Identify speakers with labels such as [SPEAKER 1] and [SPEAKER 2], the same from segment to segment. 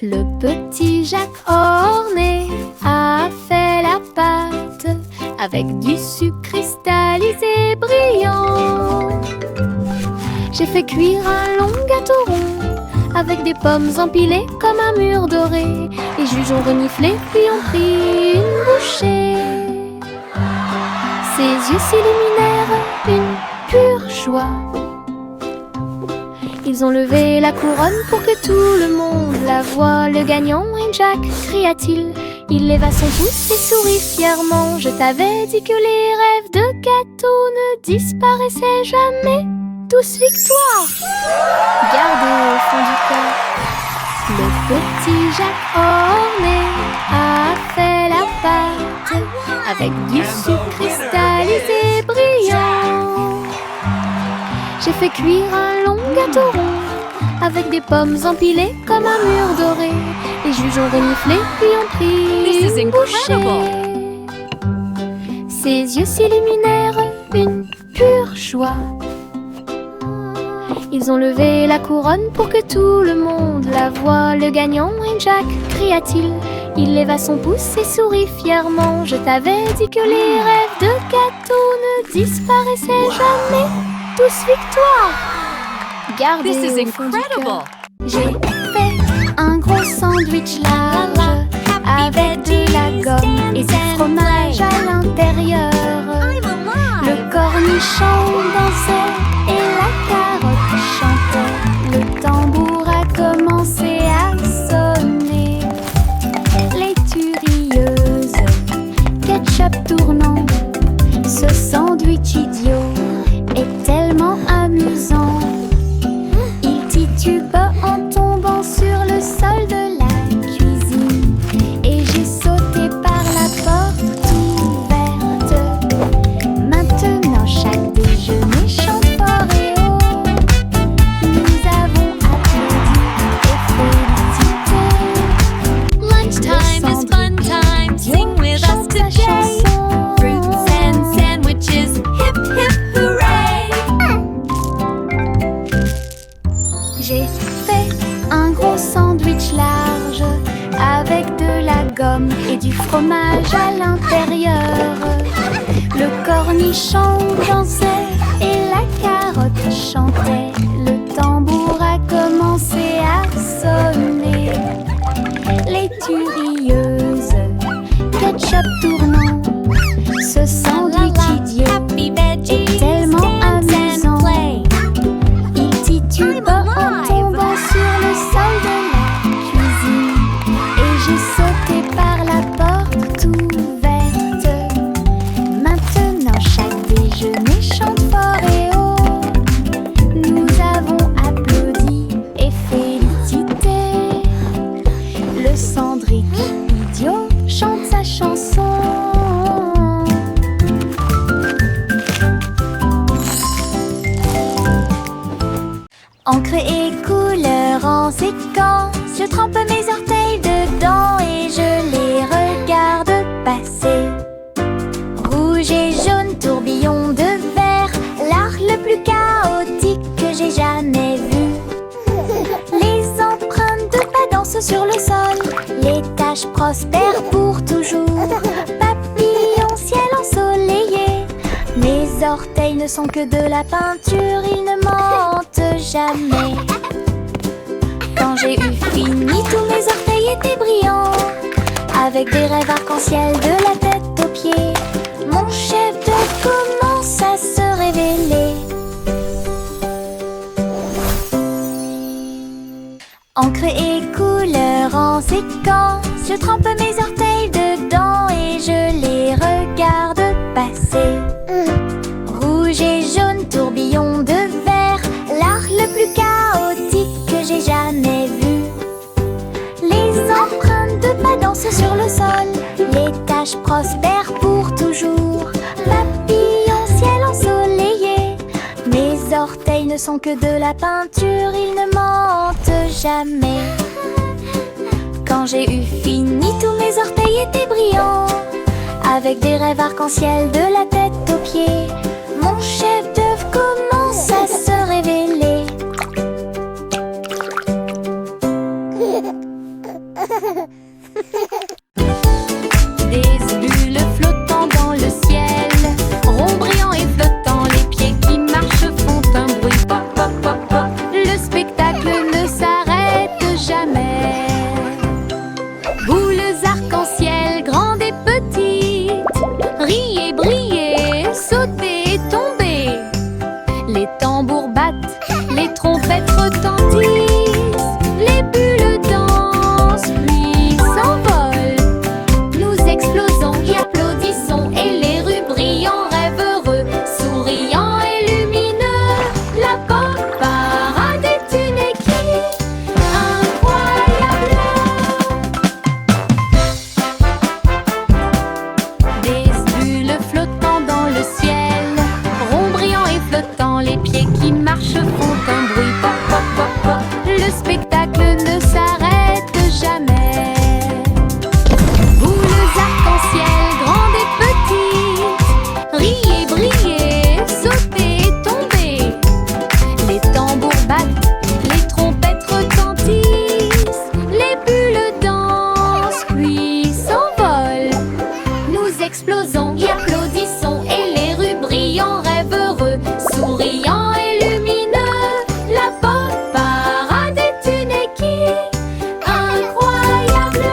[SPEAKER 1] Le petit Jacques orné a fait la pâte avec du sucre cristallisé brillant. J'ai fait cuire un long gâteau rond avec des pommes empilées comme un mur doré. Les juges ont reniflé puis ont pris une bouchée. Ses yeux s'illuminèrent une pure joie. Ils ont levé la couronne pour que tout le monde la voie. Le gagnant est Jacques, cria-t-il. Il leva son pouce et sourit fièrement. Je t'avais dit que les rêves de gâteau ne disparaissaient jamais. Tous victoire! Gardez au fond du cœur. Le petit Jacques orné a fait la pâte avec du sucre cristallisé brillant. J'ai fait cuire un long gâteau rond avec des pommes empilées comme un mur doré. Les juges ont reniflé puis ont pris une bouchée. Ses yeux s'illuminèrent une pure joie. Ils ont levé la couronne pour que tout le monde la voie. Le gagnant est Jacques, cria-t-il. Il leva son pouce et sourit fièrement. Je t'avais dit que les rêves de gâteau ne disparaissaient jamais. Tous victoire! Gardez au fond du cœur. J'ai fait un gros sandwich large avec de la gomme et du fromage à l'intérieur. Le cornichon dansait et la carotte chantait. Le tambour a commencé à sonner. Les turieuses, ketchup tournant. Ce sandwich idiot est tellement amusant. Il titube en tombant sur le sol de la cuisine. Et j'ai sauté par la porte ouverte. Maintenant chaque déjeuner chante fort et haut. Nous avons applaudi et félicité.
[SPEAKER 2] Lunchtime is fun time. Sing with us today. Fruits and sandwiches. Hip hip hooray!
[SPEAKER 1] J'ai fait un gros sandwich large avec de la gomme et du fromage à l'intérieur. Le cornichon dansait et la carotte chantait. Le tambour a commencé à sonner. Les turieuses, ketchup tournant. Ce sandwich idiot
[SPEAKER 2] Happy veggies
[SPEAKER 1] est tellement
[SPEAKER 2] dance
[SPEAKER 1] amusant.
[SPEAKER 2] and play.
[SPEAKER 1] Il titube en tombant sur le sol de la cuisine. Et j'ai sauté par la porte ouverte. Maintenant chaque déjeuner chante fort et haut. Nous avons applaudi et félicité. Le cendric idiot chante sa chanson. Encre et couleur en séquence. Je trempe mes orteils dedans et je les regarde passer. Rouge et jaune, tourbillon de verre, l'art le plus chaotique que j'ai jamais vu. Les empreintes de pas dansent sur le sol, les taches prospèrent pour toujours. Papillon, ciel ensoleillé, mes orteils ne sont que de la peinture, ils ne mentent jamais. Quand j'ai eu fini, tous mes orteils étaient brillants, avec des rêves arc-en-ciel de la tête aux pieds. Mon chef-d'œuvre commence à se révéler. Encre et couleur en séquence. Je trempe mes orteils dedans et je les regarde passer. Rouge et jaune, tourbillon de verre, l'art le plus chaotique que j'ai jamais vu. Les empreintes de pas dansent sur le sol, les taches prospèrent pour toujours. Papillon, ciel ensoleillé, mes orteils ne sont que de la peinture, ils ne mentent jamais. Quand j'ai eu fini, tous mes orteils étaient brillants, avec des rêves arc-en-ciel de la tête aux pieds. Mon chef-d'œuvre commence à se révéler.
[SPEAKER 2] Des bulles flottant dans le ciel, ronds brillants et flottants, les pieds qui marchent font un bruit pop pop pop pop. Le spectacle ne s'arrête jamais. Boules arc-en-ciel, grandes et petites, riez, brillez, sautez et tombez. Les tambours battent, les trompettes retentissent, les bulles dansent puis s'envolent. Nous explosons et applaudissons, et les rues brillent en rêve heureux, souriants et lumineux. La pop parade est une équipe incroyable. Des bulles flottant dans le ciel, ronds brillants et flottants, les pieds qui marchent font un bruit pop pop pop pop. Le spectacle ne s'arrête jamais. Boules arc-en-ciel, grandes et petites, riez, brillez, sautez et tombez. Les tambours battent, les trompettes retentissent, les bulles dansent puis s'envolent. Nous explosons et applaudissons, et les rues brillent en rêve heureux, souriants et lumineux. La pop parade est une équipe incroyable.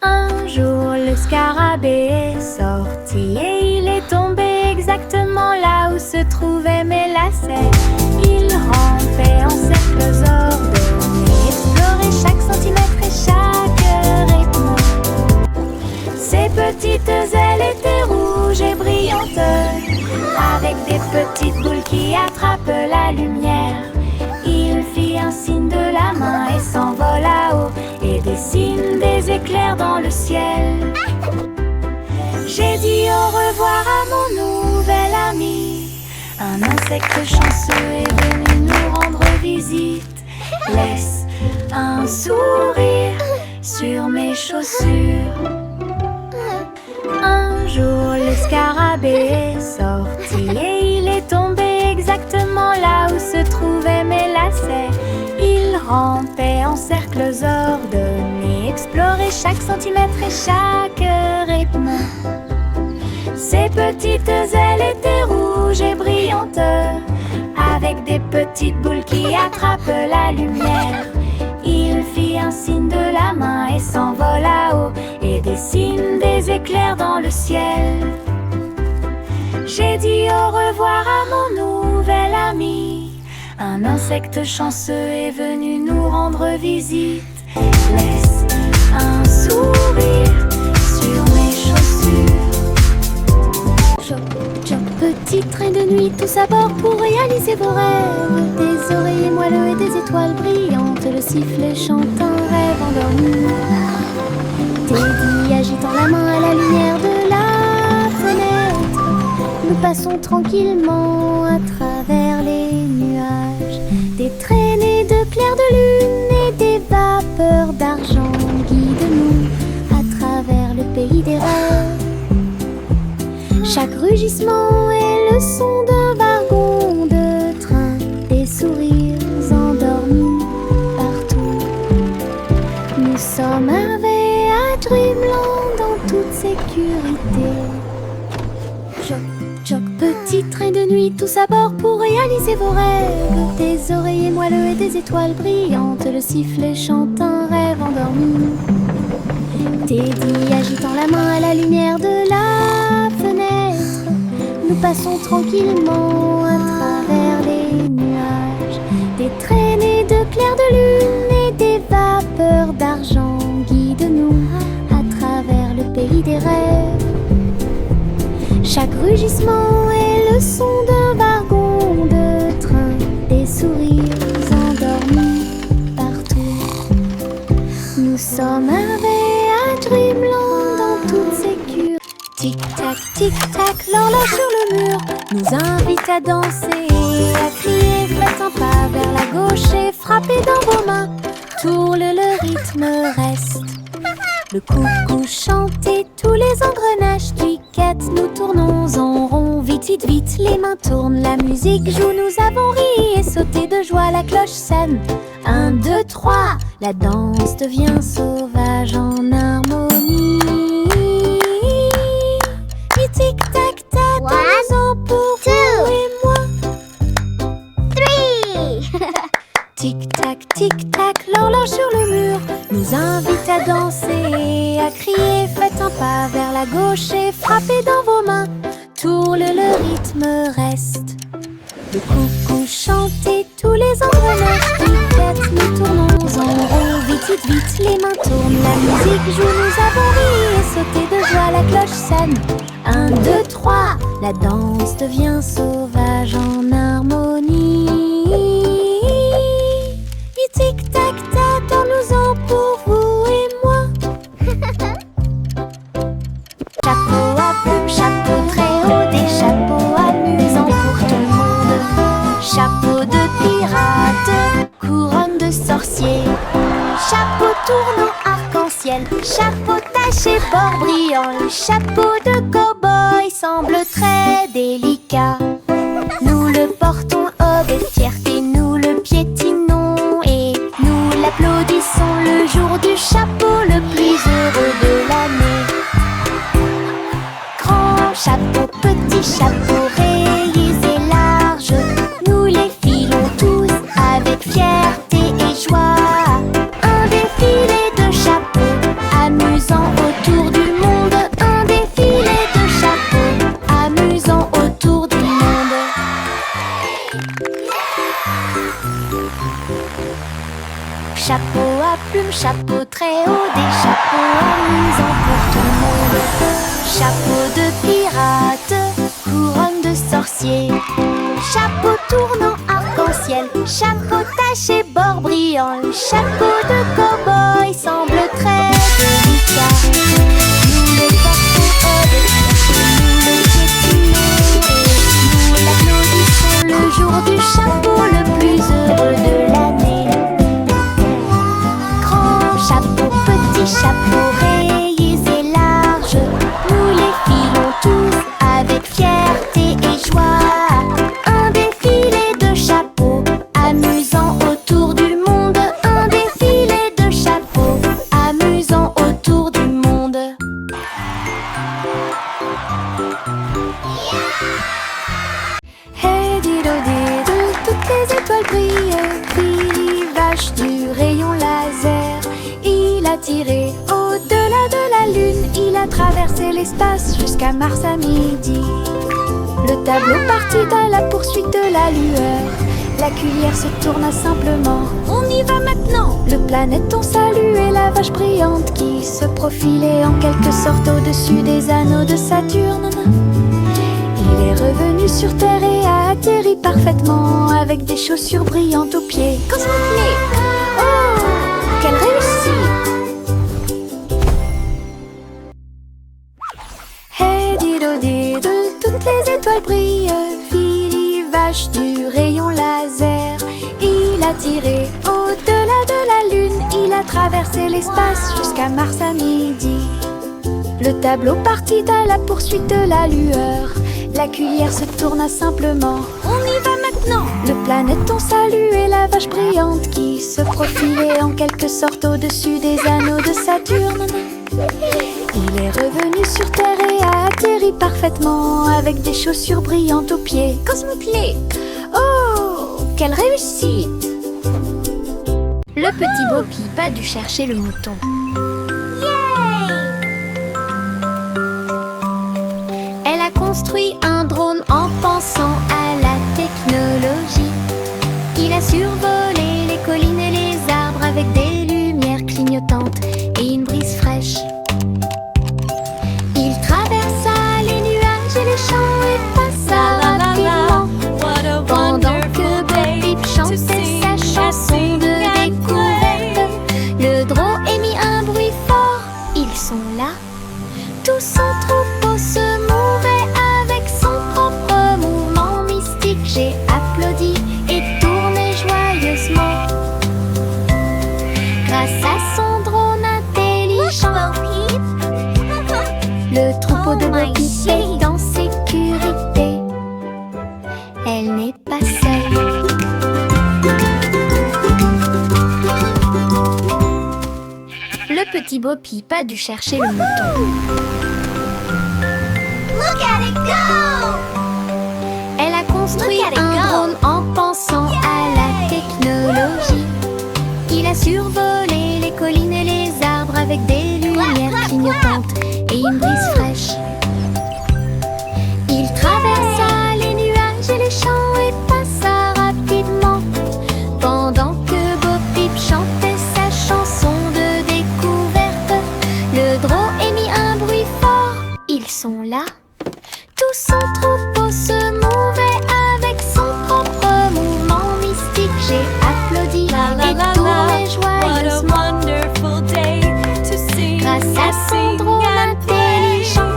[SPEAKER 2] Un jour, le scarabée est sorti et il est tombé exactement là où se trouvaient mes lacets. Il rampait en cercles ordonnés, explorait chaque centimètre et chaque rythme. Ses petites ailes étaient rouges et brillantes, avec des petites boules qui attrapent la lumière. Il fit un signe de la main et s'envola haut, et dessine des éclairs dans le ciel. J'ai dit au revoir à mon nouvel ami. Un insecte chanceux est venu nous rendre visite. Laisse un sourire sur mes chaussures. Un jour, le scarabée est sorti et il est tombé exactement là où se trouvaient mes lacets. Il rampait en cercles ordonnés, explorait chaque centimètre et chaque rythme. Ses petites ailes étaient rouges et brillantes, avec des petites boules qui attrapent la lumière. Il fit un signe de la main et s'envola haut, et dessine des éclairs dans le ciel. J'ai dit au revoir à mon nouvel ami. Un insecte chanceux est venu nous rendre visite. Laisse un sourire sur mes chaussures. Choc, choc, petit train de nuit, tous à bord pour réaliser vos rêves. Des oreillers moelleux et des étoiles brillantes, le sifflet chante un rêve endormi. Teddy agitant la main à la lumière de la fenêtre. Nous passons tranquillement à travers les nuages. Des traînées de clairs de lune et des vapeurs d'argent guident-nous à travers le pays des rêves. Chaque rugissement est le son d'un wagon de train, des sourires endormis partout. Nous sommes arrivés à Dreamland en toute sécurité. Choc, choc, petit train de nuit, tous à bord pour réaliser vos rêves. Des oreillers moelleux et des étoiles brillantes, le sifflet chante un rêve endormi. Teddy agitant la main à la lumière de la fenêtre. Nous passons tranquillement à travers les nuages. Des traînées de clairs de lune et des vapeurs d'argent guident-nous à travers le pays des rêves. Chaque rugissement est le son d'un wagon de train, des sourires endormis partout. Nous sommes arrivés à Dreamland en toute sécurité. Tic-tac, tic-tac, l'horloge sur le mur nous invite à danser, à crier, faites un pas vers la gauche et frappez dans vos mains. Tourle, le rythme reste. Le coucou chante et tous les engrenages cliquettent. Nous tournons en rond, vite, vite, vite. Les mains tournent, la musique joue. Nous avons ri et sauté de joie. La cloche sonne, 1, 2, 3, la danse devient sauvage en harmonie. Et tic-tac-tac, dansons pour vous et moi.
[SPEAKER 1] 3.
[SPEAKER 2] Tic-tac, l'horloge sur le mur nous invite à danser et à crier. Faites un pas vers la gauche et frappez dans vos mains. Tourle, le rythme reste. Le coucou chantez, tous les engrenages piquettent. Nous tournons en rond, vite, vite, les mains tournent. La musique joue, nous avons ri et sauté de joie, la cloche sonne. 1, 2, 3, la danse devient sauvage en harmonie. Et tic-tac-tac, nous-en pour vous et moi. Chapeau à plumes, chapeau très haut, des chapeaux amusants pour tout le monde. Chapeau de pirate, couronne de sorcier, chapeau tournant arc-en-ciel, chapeau taché bord brillant. Le chapeau de cow-boy semble très délicat. Nous le portons avec fierté, nous le piétinons et nous l'applaudissons le jour du chapeau le plus heureux de l'année. Grand chapeau, petit chapeau, rayés et larges, nous les filons tous avec fierté et joie. Un défilé de chapeaux, amusant autour du monde. Un défilé de chapeaux, amusant autour du monde. Chapeau à plumes, chapeau très haut, des chapeaux amusants pour tout le monde. Chapeau de pirate, couronne de sorcier, chapeau tournant arc-en-ciel, chapeau taché bord brillant. Le chapeau de cow-boy semble très délicat. Nous le portons avec fierté, nous le piétinons et nous l'applaudissons le jour du chapeau le plus heureux de l'année. Grand chapeau, petit chapeau, rayés et larges, nous les filons tous avec fierté et joie. Un défilé de chapeaux, amusant autour du monde. Un défilé de chapeaux, amusant autour du monde. Hey dido dido, toutes les étoiles brillent. Billy vache du rayon laser, il a tiré au-delà de la lune. Il a traversé l'espace jusqu'à Mars à midi. Le tableau partit à la poursuite de la lueur. La cuillère se tourna simplement. On y va maintenant. Le planéton saluait la vache brillante qui se profilait en quelque sorte au-dessus des anneaux de Saturne. Il est revenu sur Terre et a atterri parfaitement avec des chaussures brillantes aux pieds. Cosmoplay! Oh, quelle réussite! Hey dido dido, toutes les étoiles brillent. Billy vache du rayon laser, il a tiré au-delà de la lune. Il a traversé l'espace jusqu'à Mars à midi. Le tableau partit à la poursuite de la lueur. La cuillère se tourna simplement. On y va maintenant. Le planéton saluait la vache brillante qui se profilait en quelque sorte au-dessus des anneaux de Saturne. Il est revenu sur Terre et a atterri parfaitement avec des chaussures brillantes aux pieds. Cosmoplay! Oh, quelle réussite!
[SPEAKER 1] Le petit Bo Peep a dû chercher le mouton. Elle a construit un drone en pensant à la technologie. Il a survolé les collines et les arbres avec des lumières clignotantes et une brise fraîche. Il traversa les nuages et les champs et passa rapidement pendant que Bo Peep chantait sa chanson de découverte. Le drone émit un bruit fort. Ils sont là. Tout son troupeau se mouvait avec son propre mouvement mystique. J'ai applaudi et tourné joyeusement grâce à son drone intelligent. Le troupeau de Bo Peep est en sécurité. Elle n'est pas seule. petit Bo Peep a dû chercher le mouton.
[SPEAKER 2] Look at it go!
[SPEAKER 1] Elle a construit un drone en pensant à la technologie. Il a survolé les collines et les arbres avec des lumières clignotantes et une brise fraîche. Il traversa les nuages et les champs et passa rapidement pendant que Bo Peep chantait sa chanson de découverte. Le drone émit un bruit fort. Ils sont là. Tout son troupeau se mouvait avec son propre mouvement mystique. J'ai applaudi et tourné joyeusement grâce à son drone intelligent.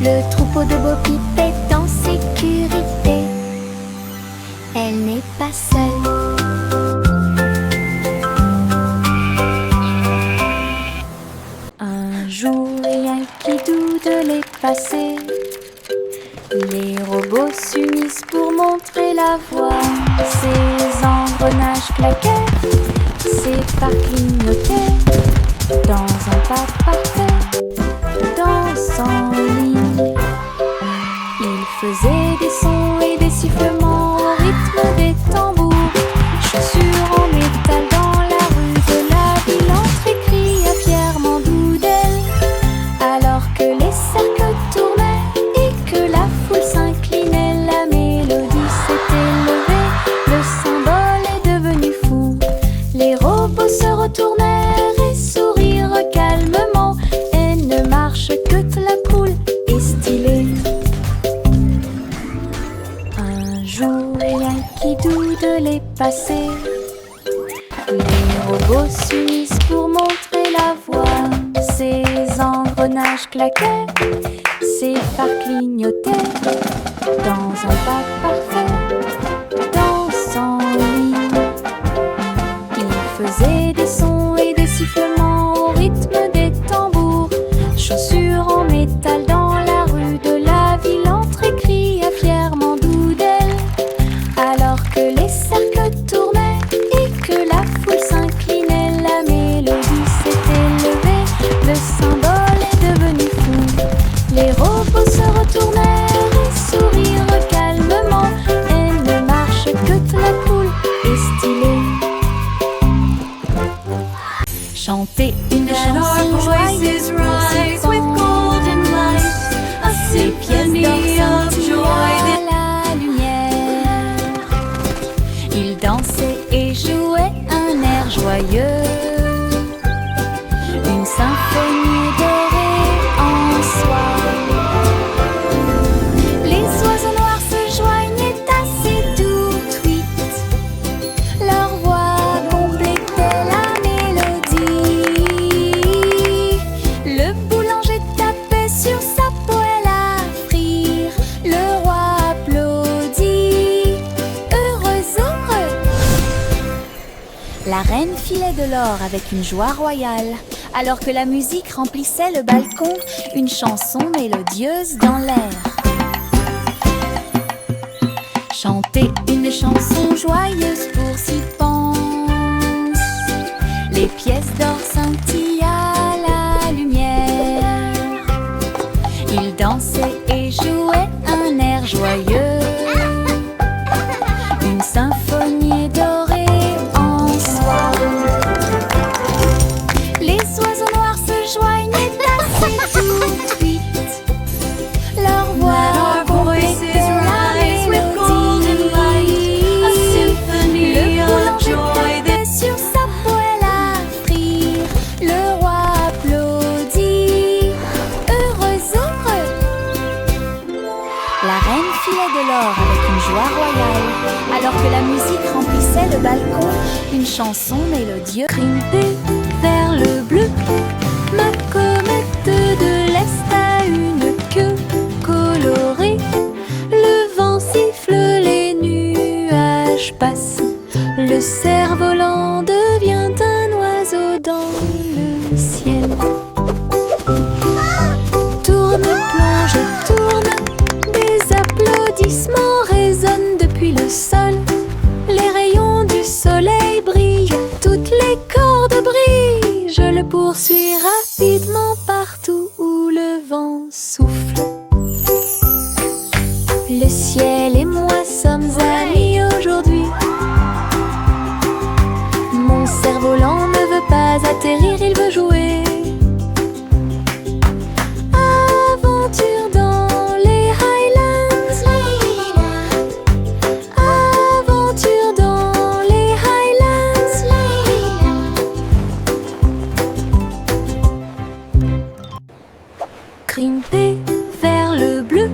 [SPEAKER 1] Le troupeau de Bo Peep est en sécurité. Elle n'est pas seule.
[SPEAKER 2] Un jour, rien qui doute les passés. Les robots s'unissent pour montrer la voie. Ces engrenages claquaient, ces phares clignotaient. Dans un pas parfait, dansant en ligne. Ils faisaient des sons et des sifflements au rythme des tambours. Chaussures en métal dans la rue de la ville, entrée cria fièrement Doodle. Alors que les cercles tournaient et que la foule s'inclinait, la mélodie s'était levée, le symbole est devenu fou. Les robots se retournèrent et sourirent calmement. Elle ne marche que la poule est stylée. Un jour, rien qui doute les passés. Les robots s'unissent pour montrer la voie. Ces engrenages claquaient, ces phares clignotaient. Dans un pas parfait, dansant en ligne. Ils faisaient des sons et des sifflements au rythme des tambours. Chaussures en métal dans la rue de la ville, entrée cria fièrement Doodle. Alors que les cercles tournaient et que la foule s'inclinait, la mélodie s'était levée, le symbole est devenu fou. Les robots se retournèrent et sourirent calmement. Elle ne marche que la poule est stylée. Chanter une chanson joyeuse ces pièces d'or scintillaient à la lumière. Ils dansaient et jouaient un air joyeux, une symphonie dorée en soi. Les oiseaux noirs se joignaient à ces doux tweets. Leur voix complétait la mélodie. Le boulanger tapait sur sa poêle à frire. Le roi applaudit, heureux, heureux. La reine filait de l'or avec une joie royale. Alors que la musique remplissait le balcon, une chanson mélodieuse dans l'air. Chanter une chanson joyeuse pour s'y pense. Les pièces d'or scintillent à la lumière. Ils dansaient et jouaient un air joyeux, une symphonie dorée en soi. Les oiseaux noirs se joignaient à ces doux tweets. Leur voix complétait la mélodie. Le boulanger tapait sur sa poêle à frire. Le roi applaudit, heureux, heureux. La reine filait de l'or avec une joie royale. Alors que la musique remplissait le balcon, une chanson mélodieuse grimpait vers le bleu. Ma comète de l'Est a une queue colorée. Le vent siffle, les nuages passent. Le cerf-volant devient un oiseau dans le ciel. Tourne, plonge, tourne. Des applaudissements résonnent depuis le sol. Les rayons du soleil brillent, toutes les cordes brillent. poursuit rapidement partout où le vent souffle. Le ciel et moi sommes amis aujourd'hui. Mon cerf-volant ne veut pas atterrir, il veut jouer. Aventure dans les Highlands. Aventure dans les Highlands. Grimper vers le bleu.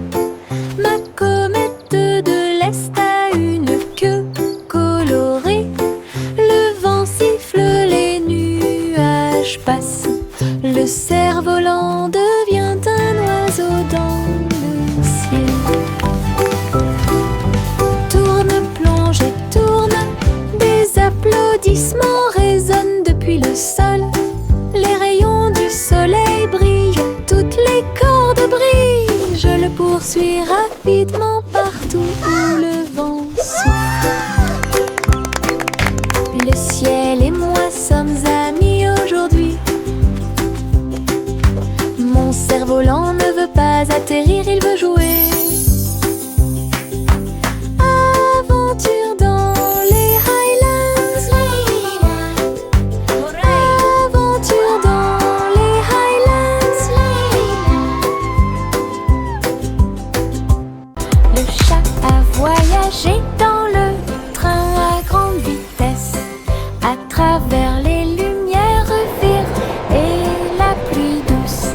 [SPEAKER 2] Ma comète de l'Est a une queue colorée. Le vent siffle, les nuages passent. Le cerf-volant devient un oiseau dans le ciel. Tourne, plonge et tourne. Des applaudissements résonnent depuis le sol. Les rayons du soleil brillent, toutes les cordes brillent. Je le poursuis rapidement partout où le vent souffle. Le ciel et moi sommes amis aujourd'hui. Mon cerf-volant ne veut pas atterrir, il veut jouer. Aventure dans les Highlands. Aventure dans les Highlands. Le chat a voyagé dans le train à grande vitesse, à travers les lumières vives et la pluie douce.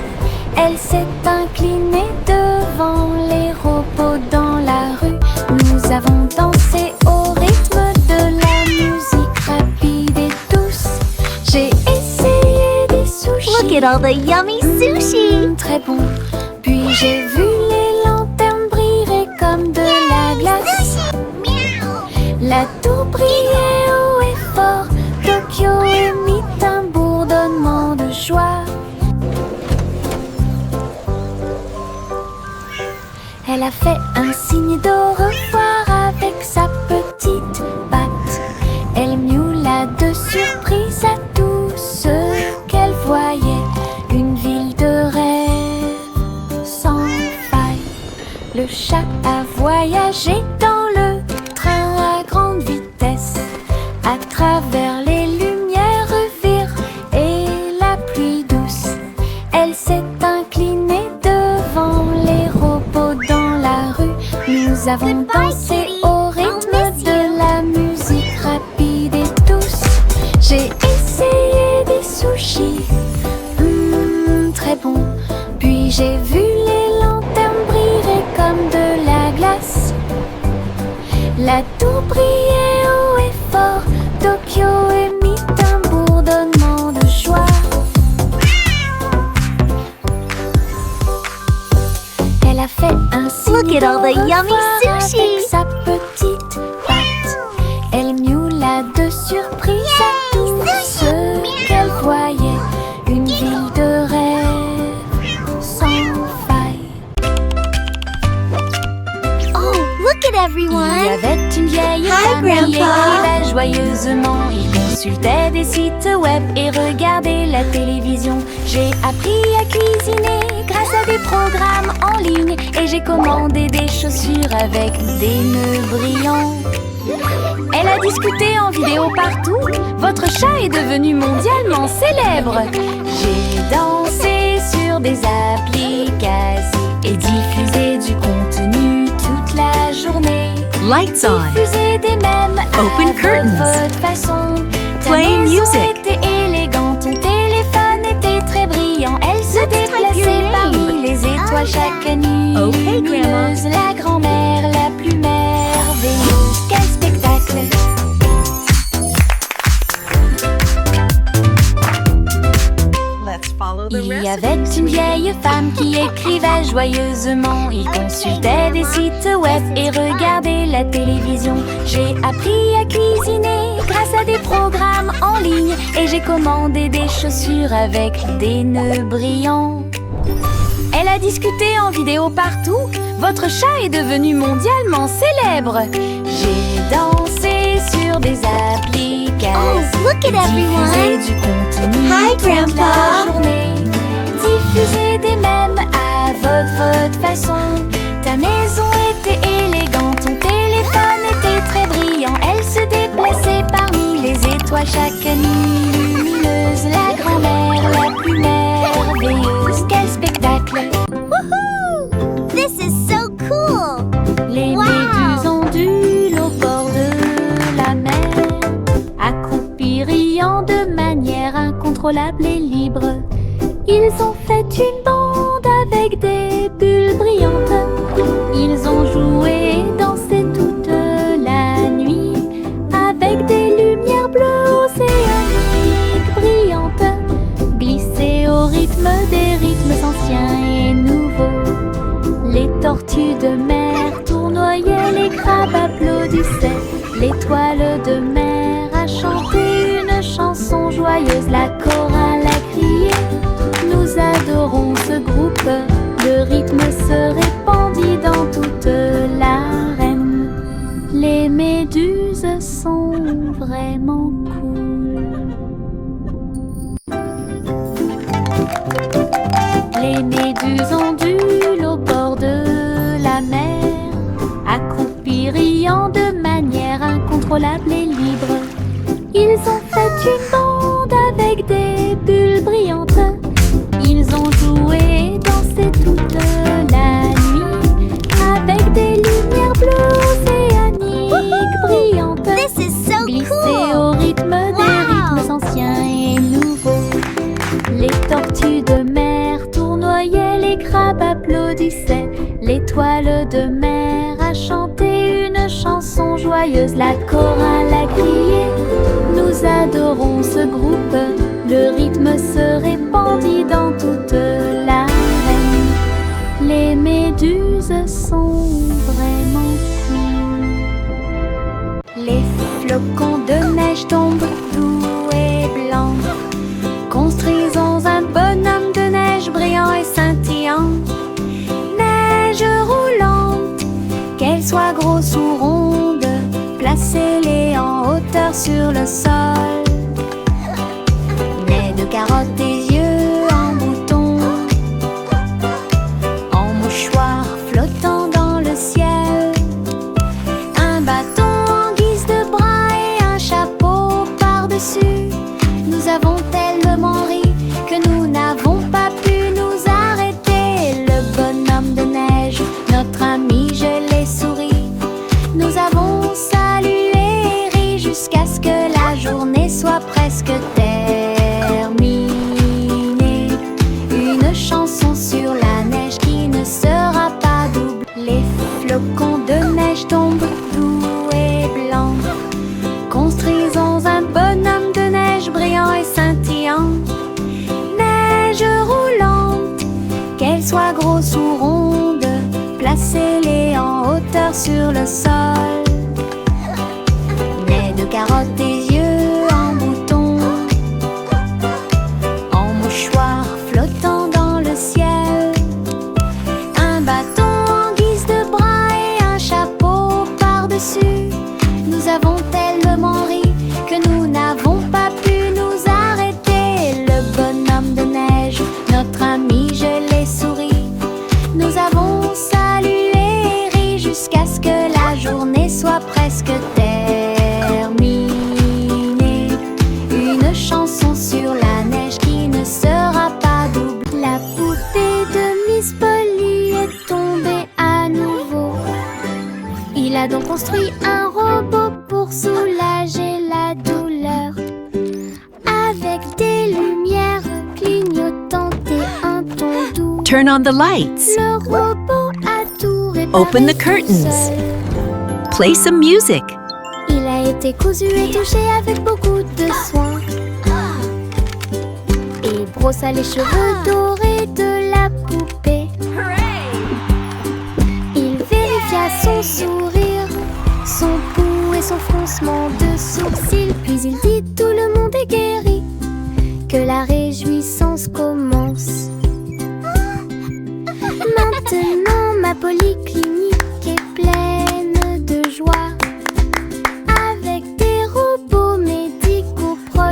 [SPEAKER 2] Elle s'est inclinée devant les robots dans la rue. Nous avons dansé au rythme de la musique rapide et douce. J'ai essayé des sushis.
[SPEAKER 3] Look at all the yummy sushi!
[SPEAKER 2] Très bon. Puis j'ai vu les lanternes briller comme de la glace. La tour brillait haut et fort. Tokyo émit un bourdonnement de joie. Elle a fait un signe d'au revoir avec sa petite patte. Elle miaula de surprise à tout ce qu'elle voyait. Une ville de rêve sans faille. Le chat a voyagé dans le train à grande vitesse, à travers les lumières vives et la pluie douce. Elle s'est inclinée devant les robots dans la rue. Nous avons dansé au rythme de la musique rapide et douce. J'ai essayé des sushis, très bon. Puis j'ai vu les lanternes briller comme de la glace. La tour brillait haut et fort. Tokyo émit un bourdonnement de joie. Elle a fait un signe
[SPEAKER 3] Look at all the
[SPEAKER 2] d'au
[SPEAKER 3] yummy
[SPEAKER 2] revoir
[SPEAKER 3] sushi.
[SPEAKER 2] avec sa petite patte. Elle miaula de surprise à tout ce qu'elle voyait. Une ville de rêve sans faille.
[SPEAKER 3] Oh, look at
[SPEAKER 2] Il y
[SPEAKER 3] everyone!
[SPEAKER 2] avait une vieille
[SPEAKER 3] Hi,
[SPEAKER 2] femme qui
[SPEAKER 3] Grandpa.
[SPEAKER 2] écrivait joyeusement. Il consultait des sites web et regardait la télévision. J'ai appris à cuisiner grâce à des programmes en ligne. Et j'ai commandé des chaussures avec des nœuds brillants. Elle a discuté en vidéo partout. Votre chat est devenu mondialement célèbre. J'ai dansé sur des applications et diffusé du contenu toute la journée.
[SPEAKER 4] Lights on.
[SPEAKER 2] Diffuser des mèmes
[SPEAKER 4] Open
[SPEAKER 2] à
[SPEAKER 4] curtains.
[SPEAKER 2] votre façon. Ta
[SPEAKER 4] Play
[SPEAKER 2] maison
[SPEAKER 4] music.
[SPEAKER 2] était élégante, ton téléphone était très brillant. Elle se déplaçait
[SPEAKER 3] your
[SPEAKER 2] parmi
[SPEAKER 3] name.
[SPEAKER 2] les étoiles chaque nuit.
[SPEAKER 4] Okay, Grandma.
[SPEAKER 2] Lumineuse, la grand-mère la plus merveilleuse. Quel spectacle!
[SPEAKER 4] Let's follow the
[SPEAKER 2] Il y
[SPEAKER 4] recipe.
[SPEAKER 2] avait une vieille femme qui écrivait joyeusement. Il consultait des sites web et regardait la télévision. J'ai appris à cuisiner grâce à des programmes en ligne. Et j'ai commandé des chaussures avec des nœuds brillants. Elle a discuté en vidéo partout. Votre chat est devenu mondialement célèbre. J'ai dansé sur des applications.
[SPEAKER 3] Oh, Look at everyone.
[SPEAKER 2] Diffuser du contenu
[SPEAKER 3] Hi,
[SPEAKER 2] toute la
[SPEAKER 3] Grandpa.
[SPEAKER 2] journée. Diffuser des mèmes à votre façon. Ta maison était élégante, ton téléphone était très brillant. Elle se déplaçait parmi les étoiles chaque nuit lumineuse. La grand-mère la plus merveilleuse. Quel spectacle!
[SPEAKER 3] Woohoo! This is so cool.
[SPEAKER 2] Les
[SPEAKER 3] Wow.
[SPEAKER 2] méduses ondulent au bord de la mer, accroupis riant de manière incontrôlable et libre. Ils ont fait une bande avec des bulles brillantes. Ils ont joué et dansé toute la nuit avec des lumières bleues océaniques brillantes, glissées au rythme des rythmes anciens et nouveaux. Les tortues de mer tournoyaient, les crabes applaudissaient. L'étoile de mer a chanté une chanson joyeuse. La chorale a crié, nous adorons ce groupe. Le rythme se répandit dans toute l'arène. Les méduses sont vraiment cool. Les méduses ondulent au bord de la mer, accroupis riant de manière incontrôlable et libre. Ils ont fait une bande avec des bulles brillantes. Ils ont joué et dansé toute la nuit avec des lumières bleues océaniques brillantes,
[SPEAKER 3] This is so
[SPEAKER 2] glissées
[SPEAKER 3] cool.
[SPEAKER 2] au rythme des
[SPEAKER 3] Wow.
[SPEAKER 2] rythmes anciens et nouveaux. Les tortues de mer tournoyaient, les crabes applaudissaient. L'étoile de mer a chanté une chanson joyeuse. La chorale a crié, nous adorons ce groupe. Le rythme se répandit dans toute l'arène. Les méduses sont vraiment cool. Les flocons de neige tombent doux et blancs. Construisons un bonhomme de neige brillant et scintillant. Neige roulante, qu'elle soit grosse ou ronde, placez-les en hauteur sur le sol. Nez de carottes, des yeux en bouton, en mouchoir flottant dans le ciel. Un bâton en guise de bras et un chapeau par-dessus. Nous avons tellement ri que nous n'avons pas pu nous arrêter. Le bonhomme de neige, notre ami, je l'ai souri. Nous avons salué et ri jusqu'à ce que la journée soit presque terminée. Une chanson sur la neige qui ne sera pas double. Les flocons de neige tombent doux et blancs. Construisons un bonhomme de neige brillant et scintillant. Neige roulante, qu'elle soit grosse ou ronde, placez-les en hauteur sur le sol. Nez de carottes, des yeux en bouton, en mouchoir flottant dans le ciel. Un bâton en guise de bras et un chapeau par-dessus. Nous avons tellement ri que nous n'avons pas pu nous arrêter. Le bonhomme de neige, notre ami, je l'ai souri. Nous avons salué et ri jusqu'à ce que la journée soit presque terminée. Une chanson sur la neige qui ne sera pas double. La poupée de Miss Polly est tombée à nouveau. Il a donc construit un robot pour soulager la douleur, avec des lumières clignotantes et un ton doux.
[SPEAKER 4] Turn on the lights.
[SPEAKER 2] Le robot a tout réparé
[SPEAKER 4] Open the
[SPEAKER 2] tout
[SPEAKER 4] curtains.
[SPEAKER 2] seul.
[SPEAKER 4] Play some music.
[SPEAKER 2] Il a été cousu et touché avec beaucoup de soin. Il brossa les cheveux dorés de la poupée. Il vérifia son sourire, son pouls et son froncement de sourcils. Puis il dit: tout le monde est guéri, que la réjouissance commence. Maintenant ma polyclinique est pleine de joie, avec des robots médicaux proches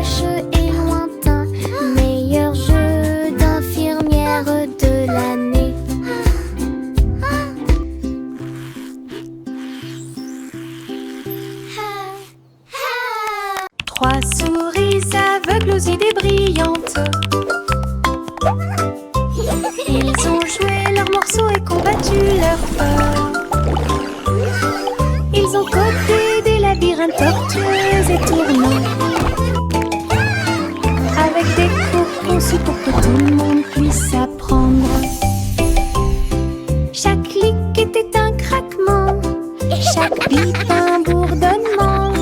[SPEAKER 2] 3 souris aveugles aux idées brillantes. Ils ont joué leurs morceaux et combattu leur peur. Ils ont codé des labyrinthes tortueux et tournants, avec des cours conçus pour que tout le monde puisse apprendre. Chaque clic était un craquement, chaque bip un bourdonnement.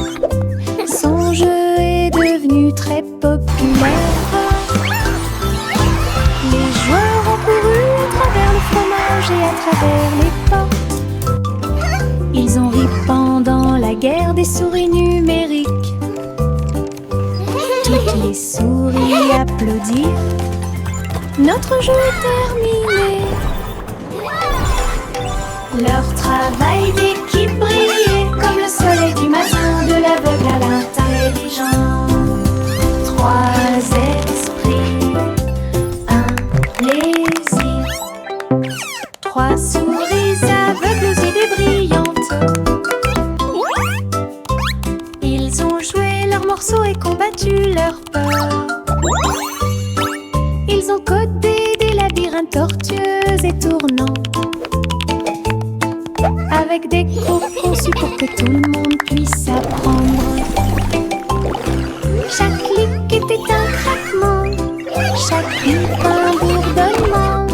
[SPEAKER 2] Son jeu est devenu très populaire. Les joueurs ont couru à travers le fromage et à travers les portes. Ils ont ri pendant la guerre des souris numériques. Toutes les souris applaudirent. Notre jeu est terminé. Leur travail d'équipe brillait comme le soleil du matin, de l'aveugle à l'intelligent. 3 esprits, un plaisir. 3 souris aveugles aux idées brillantes. Ils ont joué leurs morceaux et combattu leur peur. Ils ont codé des labyrinthes tortueux et tournants, avec des cours conçus pour que tout le monde puisse apprendre. Chaque clic était un craquement, chaque bip un bourdonnement.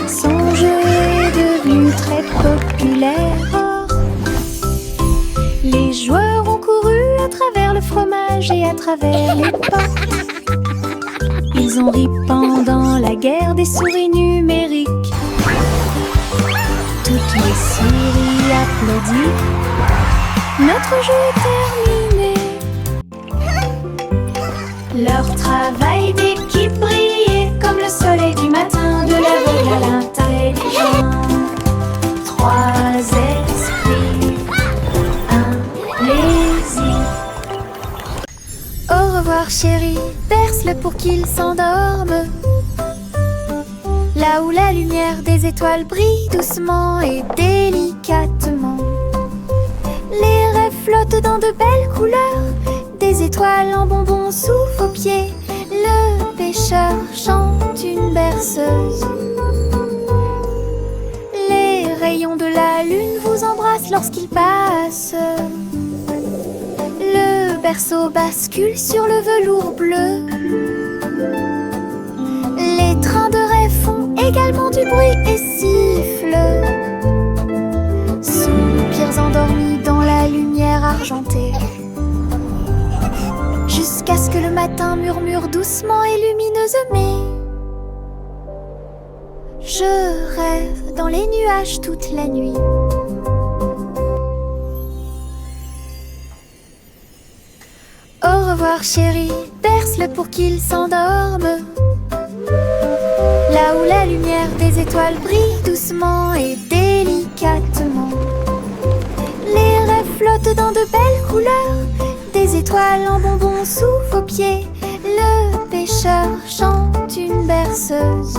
[SPEAKER 2] Son jeu est devenu très populaire. Les joueurs ont couru à travers le fromage et à travers les portes. Ils ont ri pendant la guerre des souris numériques. Toutes les souris applaudissent. Notre jeu est terminé. Leur travail d'équipe brillait comme le soleil du matin, de l'aveugle à l'intelligent. 3 esprits, un plaisir.
[SPEAKER 1] Au revoir chérie, berce-le pour qu'il s'endorme. Là où la lumière des étoiles brille doucement et délicatement. Les rêves flottent dans de belles couleurs, des étoiles en bonbons sous vos pieds. Le pêcheur chante une berceuse. Les rayons de la lune vous embrassent lorsqu'il passe. Le berceau bascule sur le velours bleu. Les trains de rêve font également du bruit et sifflent. Soupirs endormis dans la lumière argentée, jusqu'à ce que le matin murmure doucement et lumineusement. Je rêve dans les nuages toute la nuit. Au revoir chérie, berce-le pour qu'il s'endorme. Là où la lumière des étoiles brille doucement et délicatement. Les rêves flottent dans de belles couleurs, des étoiles en bonbons sous vos pieds. Le pêcheur chante une berceuse.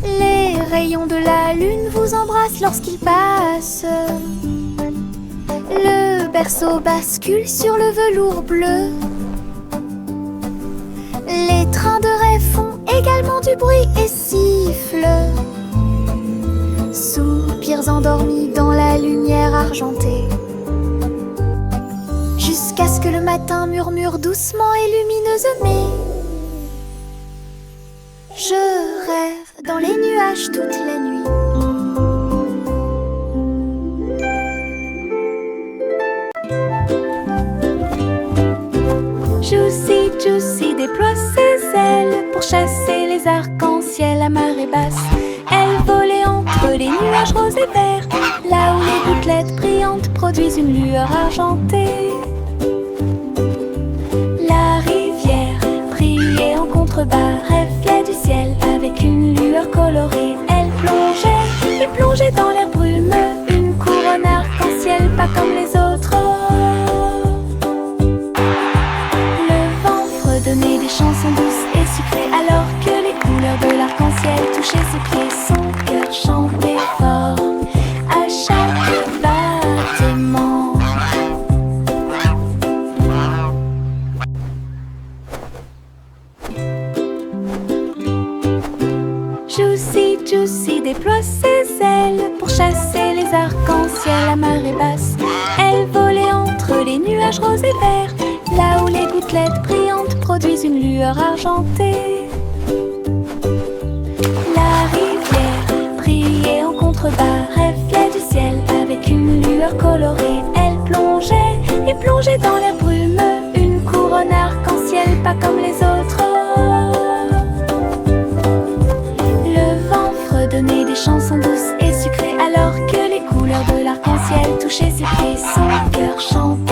[SPEAKER 1] Les rayons de la lune vous embrassent lorsqu'il passe. Le berceau bascule sur le velours bleu. Les trains de rêve font également du bruit et sifflent. Soupirs endormis dans la lumière argentée, jusqu'à ce que le matin murmure doucement et lumineusement. Je rêve dans les nuages toute la nuit.
[SPEAKER 2] Juicy, Juicy déploie ses ailes pour chasser les arcs-en-ciel à marée basse. Elle volait entre les nuages roses et verts, là où les gouttelettes brillantes produisent une lueur argentée. La rivière brillait en contrebas, rêvait du ciel avec une lueur colorée. Elle plongeait et plongeait dans l'air brumeux, une couronne arc-en-ciel pas comme les autres. Donner des chansons douces et sucrées, alors que les couleurs de l'arc-en-ciel touchaient ses pieds. Son cœur chantait fort à chaque battement. rose et vert, là où les gouttelettes brillantes produisent une lueur argentée. La rivière brillait en contrebas, reflet du ciel avec une lueur colorée. Elle plongeait et plongeait dans la brume, une couronne arc-en-ciel pas comme les autres. Le vent fredonnait des chansons douces et sucrées alors que les couleurs de l'arc-en-ciel touchaient ses pieds. Son cœur chantait